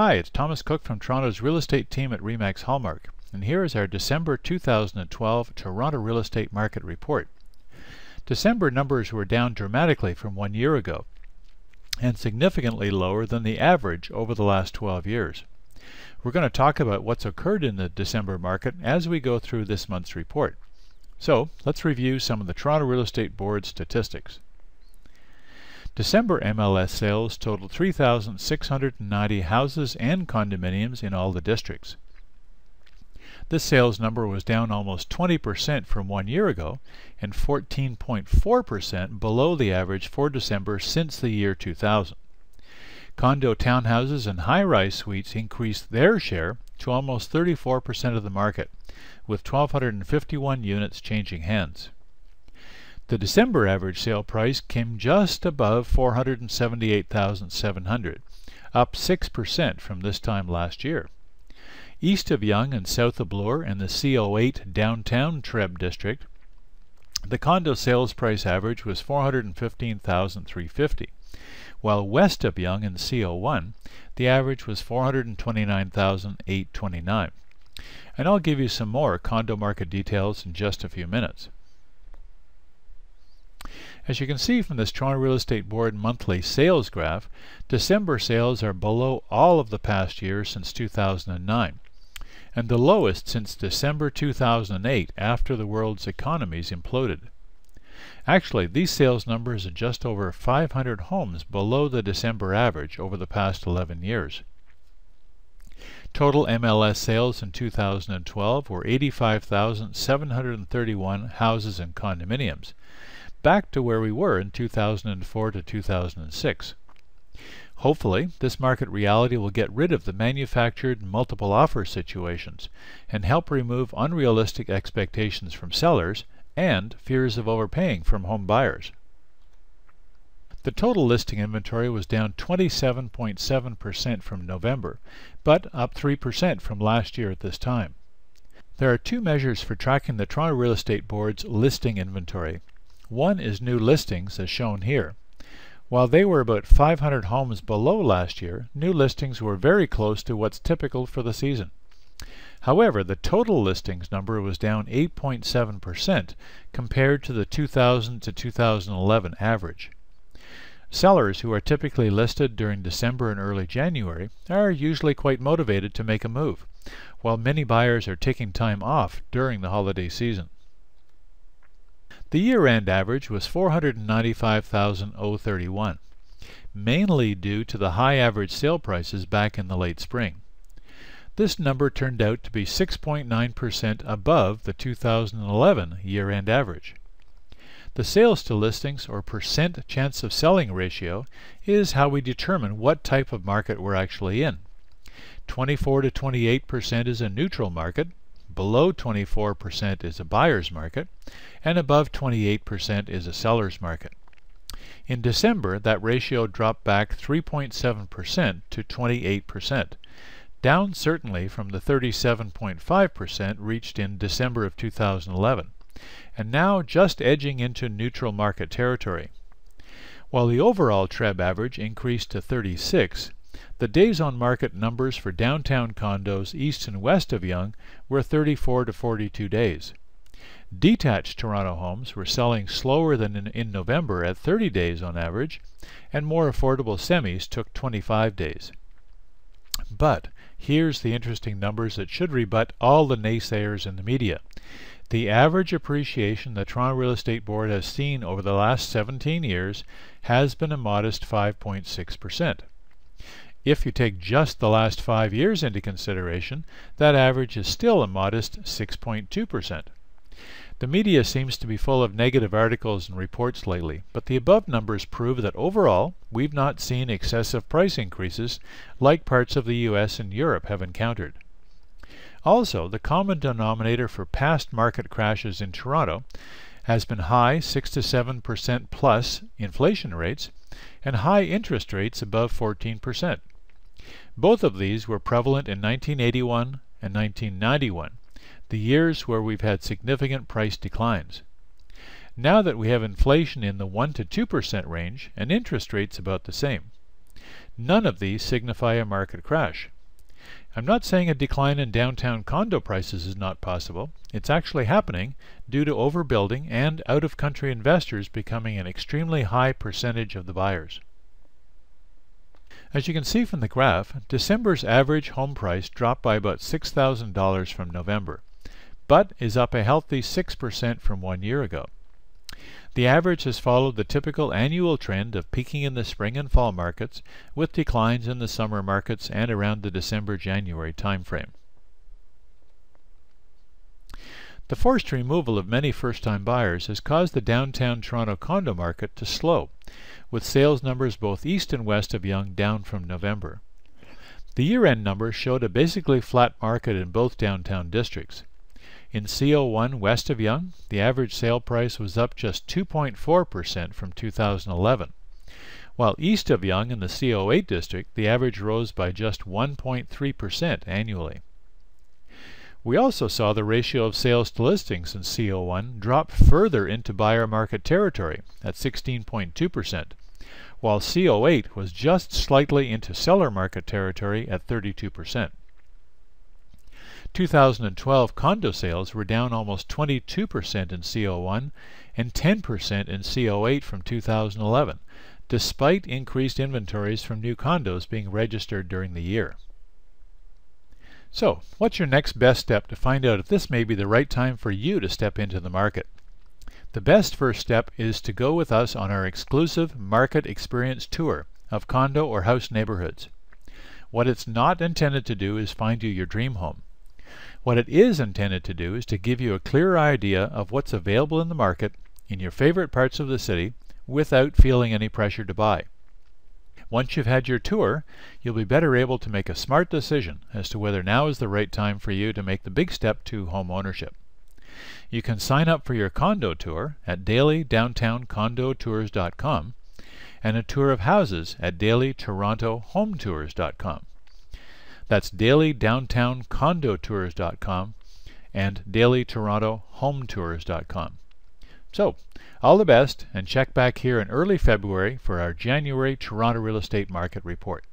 Hi, it's Thomas Cook from Toronto's real estate team at RE/MAX Hallmark, and here is our December 2012 Toronto Real Estate Market Report. December numbers were down dramatically from 1 year ago, and significantly lower than the average over the last 12 years. We're going to talk about what's occurred in the December market as we go through this month's report. So, let's review some of the Toronto Real Estate Board statistics. December MLS sales totaled 3,690 houses and condominiums in all the districts. This sales number was down almost 20% from 1 year ago and 14.4% below the average for December since the year 2000. Condo townhouses and high-rise suites increased their share to almost 34% of the market, with 1,251 units changing hands. The December average sale price came just above $478,700, up 6% from this time last year. East of Yonge and south of Bloor in the CO8 downtown Treb district, the condo sales price average was $415,350, while west of Yonge in CO1, the average was $429,829. And I'll give you some more condo market details in just a few minutes. As you can see from this Toronto Real Estate Board monthly sales graph, December sales are below all of the past years since 2009, and the lowest since December 2008 after the world's economies imploded. Actually, these sales numbers are just over 500 homes below the December average over the past 11 years. Total MLS sales in 2012 were 85,731 houses and condominiums, back to where we were in 2004 to 2006. Hopefully, this market reality will get rid of the manufactured multiple offer situations and help remove unrealistic expectations from sellers and fears of overpaying from home buyers. The total listing inventory was down 27.7% from November, but up 3% from last year at this time. There are two measures for tracking the Toronto Real Estate Board's listing inventory. One is new listings, as shown here. While they were about 500 homes below last year, new listings were very close to what's typical for the season. However, the total listings number was down 8.7% compared to the 2000 to 2011 average. Sellers who are typically listed during December and early January are usually quite motivated to make a move, while many buyers are taking time off during the holiday season. The year-end average was $495,031, mainly due to the high average sale prices back in the late spring. This number turned out to be 6.9% above the 2011 year-end average. The sales to listings or percent chance of selling ratio is how we determine what type of market we're actually in. 24 to 28% is a neutral market, below 24% is a buyer's market, and above 28% is a seller's market. In December, that ratio dropped back 3.7% to 28%, down certainly from the 37.5% reached in December of 2011, and now just edging into neutral market territory. While the overall Treb average increased to 36, the days on market numbers for downtown condos east and west of Yonge were 34 to 42 days. Detached Toronto homes were selling slower than in November at 30 days on average, and more affordable semis took 25 days. But here's the interesting numbers that should rebut all the naysayers in the media. The average appreciation the Toronto Real Estate Board has seen over the last 17 years has been a modest 5.6%. If you take just the last 5 years into consideration, that average is still a modest 6.2%. The media seems to be full of negative articles and reports lately, but the above numbers prove that overall, we've not seen excessive price increases like parts of the US and Europe have encountered. Also, the common denominator for past market crashes in Toronto has been high 6 to 7% plus inflation rates and high interest rates above 14%. Both of these were prevalent in 1981 and 1991, the years where we've had significant price declines. Now that we have inflation in the 1 to 2% range and interest rates about the same, None of these signify a market crash. I'm not saying a decline in downtown condo prices is not possible. It's actually happening due to overbuilding and out-of-country investors becoming an extremely high percentage of the buyers. As you can see from the graph, December's average home price dropped by about $6,000 from November, but is up a healthy 6% from 1 year ago. The average has followed the typical annual trend of peaking in the spring and fall markets, with declines in the summer markets and around the December-January timeframe. The forced removal of many first-time buyers has caused the downtown Toronto condo market to slow, with sales numbers both east and west of Yonge down from November. The year-end numbers showed a basically flat market in both downtown districts. In CO1 west of Yonge, the average sale price was up just 2.4% from 2011, while east of Yonge in the CO8 district, the average rose by just 1.3% annually. We also saw the ratio of sales to listings in CO1 drop further into buyer market territory at 16.2%, while CO8 was just slightly into seller market territory at 32%. 2012 condo sales were down almost 22% in CO1 and 10% in CO8 from 2011, despite increased inventories from new condos being registered during the year. So, what's your next best step to find out if this may be the right time for you to step into the market? The best first step is to go with us on our exclusive Market Experience Tour of condo or house neighborhoods. What it's not intended to do is find you your dream home. What it is intended to do is to give you a clearer idea of what's available in the market in your favorite parts of the city without feeling any pressure to buy. Once you've had your tour, you'll be better able to make a smart decision as to whether now is the right time for you to make the big step to home ownership. You can sign up for your condo tour at dailydowntowncondotours.com and a tour of houses at dailytorontohometours.com. That's dailydowntowncondotours.com and dailytorontohometours.com. So, all the best, and check back here in early February for our January Toronto Real Estate Market Report.